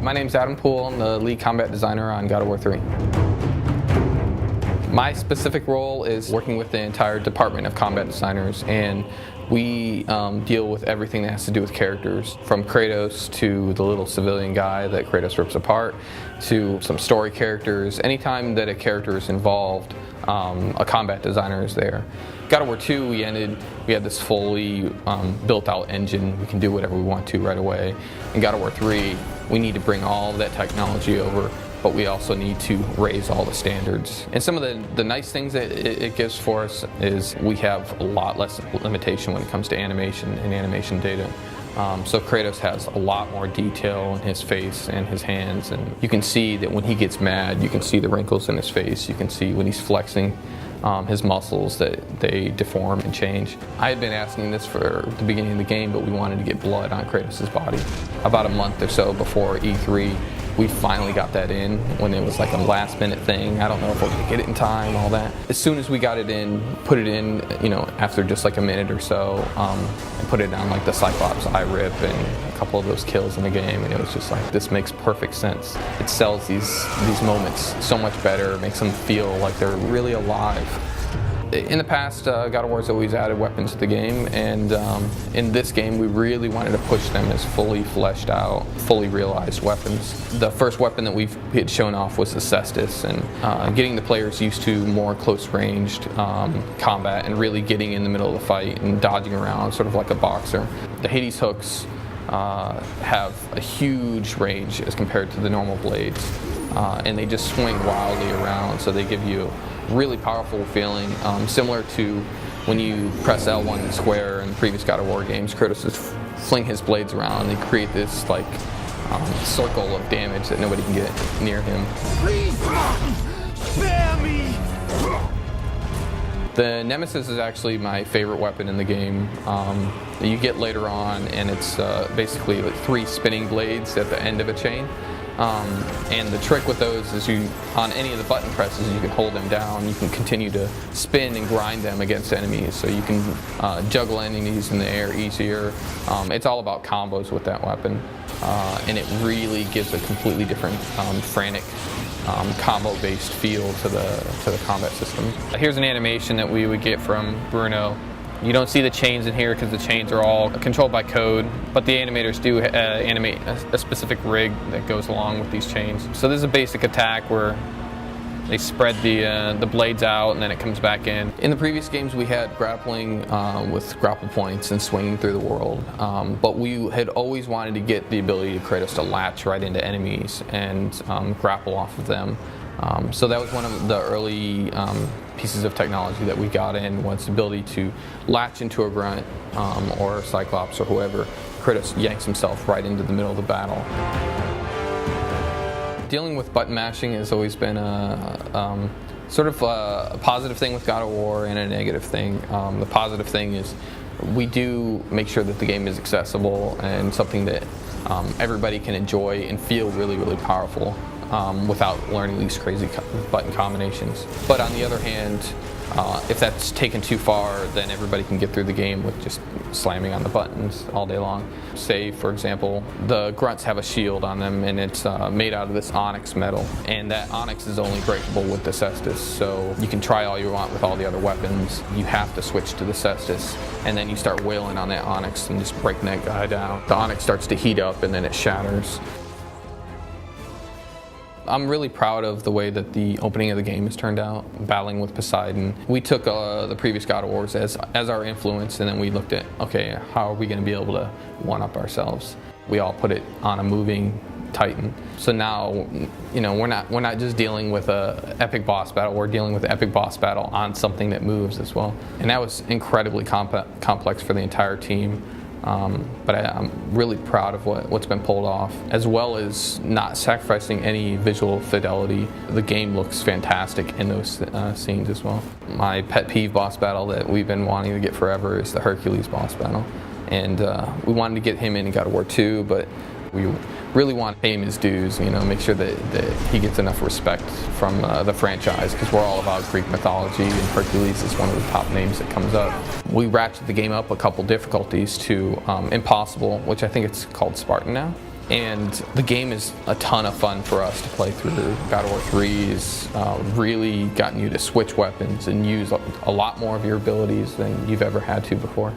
My name's Adam Poole. I'm the lead combat designer on God of War 3. My specific role is working with the entire department of combat designers, and we deal with everything that has to do with characters, from Kratos to the little civilian guy that Kratos rips apart, to some story characters. Anytime that a character is involved, a combat designer is there. God of War 2, we had this fully built-out engine. We can do whatever we want to right away. In God of War 3, we need to bring all of that technology over, but we also need to raise all the standards. And some of the nice things that it gives for us is we have a lot less limitation when it comes to animation and animation data. So Kratos has a lot more detail in his face and his hands, and you can see that when he gets mad, you can see the wrinkles in his face. You can see when he's flexing his muscles that they deform and change. I had been asking this for the beginning of the game, but we wanted to get blood on Kratos' body. About a month or so before E3, we finally got that in when it was like a last minute thing. I don't know if we're gonna get it in time, all that. As soon as we got it in, put it in, after just like a minute or so, and put it on like the Cyclops eye rip and a couple of those kills in the game, and it was just like, this makes perfect sense. It sells these moments so much better, makes them feel like they're really alive. In the past, God of War's always added weapons to the game, and in this game we really wanted to push them as fully fleshed out, fully realized weapons. The first weapon that we had shown off was the Cestus, and getting the players used to more close-ranged combat and really getting in the middle of the fight and dodging around, sort of like a boxer. The Hades hooks have a huge range as compared to the normal blades, and they just swing wildly around, so they give you really powerful feeling, similar to when you press L1 and square in the previous God of War games. Kratos just fling his blades around and they create this like circle of damage that nobody can get near him. Please, spare me! The Nemesis is actually my favorite weapon in the game. That you get later on, and it's basically like 3 spinning blades at the end of a chain. And the trick with those is on any of the button presses, you can hold them down. You can continue to spin and grind them against enemies, so you can juggle enemies in the air easier. It's all about combos with that weapon, and it really gives a completely different frantic combo-based feel to the combat system. Here's an animation that we would get from Bruno. You don't see the chains in here because the chains are all controlled by code, but the animators do animate a specific rig that goes along with these chains. So this is a basic attack where they spread the blades out and then it comes back in. In the previous games we had grappling with grapple points and swinging through the world, but we had always wanted to get the ability to Kratos to latch right into enemies and grapple off of them. So that was one of the early pieces of technology that we got in, was the ability to latch into a grunt or Cyclops or whoever. Kratos yanks himself right into the middle of the battle. Dealing with button mashing has always been a sort of a positive thing with God of War and a negative thing. The positive thing is we do make sure that the game is accessible and something that everybody can enjoy and feel really, really powerful. Without learning these crazy button combinations. But on the other hand, if that's taken too far, then everybody can get through the game with just slamming on the buttons all day long. Say, for example, the grunts have a shield on them, and it's made out of this onyx metal, and that onyx is only breakable with the Cestus, so you can try all you want with all the other weapons. You have to switch to the Cestus, and then you start wailing on that onyx and just breaking that guy down. The onyx starts to heat up, and then it shatters. I'm really proud of the way that the opening of the game has turned out, battling with Poseidon. We took the previous God of Wars as our influence, and then we looked at, okay, how are we going to be able to one-up ourselves? We all put it on a moving Titan. So now, we're not just dealing with a epic boss battle, we're dealing with an epic boss battle on something that moves as well. And that was incredibly complex for the entire team. But I'm really proud of what's been pulled off, as well as not sacrificing any visual fidelity. The game looks fantastic in those scenes as well. My pet peeve boss battle that we've been wanting to get forever is the Hercules boss battle. And we wanted to get him in God of War 2, but we really want to pay him his dues, make sure that he gets enough respect from the franchise, because we're all about Greek mythology, and Hercules is one of the top names that comes up. We ratcheted the game up a couple difficulties to impossible, which I think it's called Spartan now. And the game is a ton of fun for us to play through. GoW3's really gotten you to switch weapons and use a lot more of your abilities than you've ever had to before.